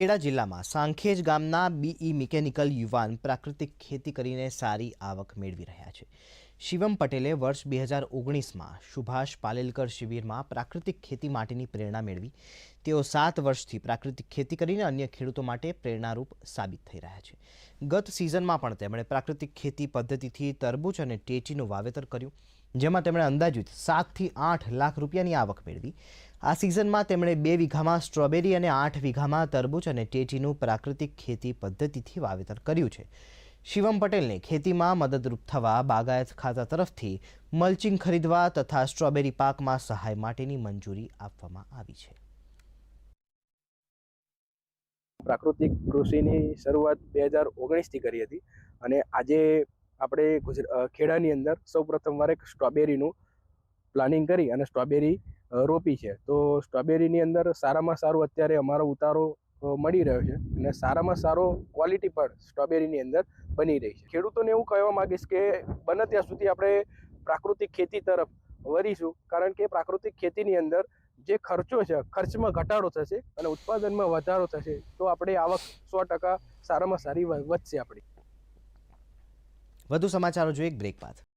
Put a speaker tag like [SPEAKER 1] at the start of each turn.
[SPEAKER 1] ખેડા જિલ્લામાં સાંખેજ ગામના BE mechanical યુવાન પ્રાકૃતિક ખેતી કરીને સારી આવક મેળવી રહ્યા છે. શિવમ પટેલે વર્ષ 2019માં સુભાષ પાલેલકર શિબિરમાં પ્રાકૃતિક ખેતી માટેની પ્રેરણા મેળવી. તેઓ 7 વર્ષથી પ્રાકૃતિક ખેતી કરીને અન્ય ખેડૂતો માટે પ્રેરણારૂપ સાબિત થઈ રહ્યા છે. ગત સિઝનમાં પણ તેમણે પ્રાકૃતિક ખેતી પદ્ધતિથી તરબૂચ અને ટેટીનું વાવેતર કર્યું, જેમાં તેમણે અંદાજિત 7 થી 8 લાખ રૂપિયાની આવક મેળવી. આ સિઝનમાં તેમણે 2 વીઘામાં સ્ટ્રોબેરી અને 8 વીઘામાં તરબૂચ અને ટેટીનું પ્રાકૃતિક ખેતી પદ્ધતિથી વાવેતર કર્યું છે. શિવમ પટેલને ખેતીમાં મદદરૂપ થવા બાગાયત ખાતા તરફથી મલ્ચિંગ ખરીદવા તથા સ્ટ્રોબેરી પાકમાં સહાય માટેની મંજૂરી આપવામાં આવી છે.
[SPEAKER 2] પ્રાકૃતિક કૃષિની શરૂઆત 2019થી કરી હતી અને આજે આપણે ખેડાની અંદર સૌપ્રથમવાર એક સ્ટ્રોબેરીનું પ્લાનિંગ કરી અને સ્ટ્રોબેરી રોપી છે. તો સ્ટ્રોબેરીની અંદર સારામાં સારું અત્યારે અમારો ઉતારો મળી રહ્યો છે અને સારામાં સારો ક્વોલિટી પણ સ્ટ્રોબેરીની અંદર બની રહી છે. ખેડૂતોને એવું કહેવા માંગીશ કે બને ત્યાં સુધી આપણે પ્રાકૃતિક ખેતી તરફ વળીશું, કારણ કે પ્રાકૃતિક ખેતીની અંદર જે ખર્ચો છે, ખર્ચમાં ઘટાડો થશે અને ઉત્પાદનમાં વધારો થશે, તો આપણે આવક 100% સારામાં સારી વધશે આપણી.
[SPEAKER 1] વધુ સમાચારો જોઈએ એક બ્રેક બાદ.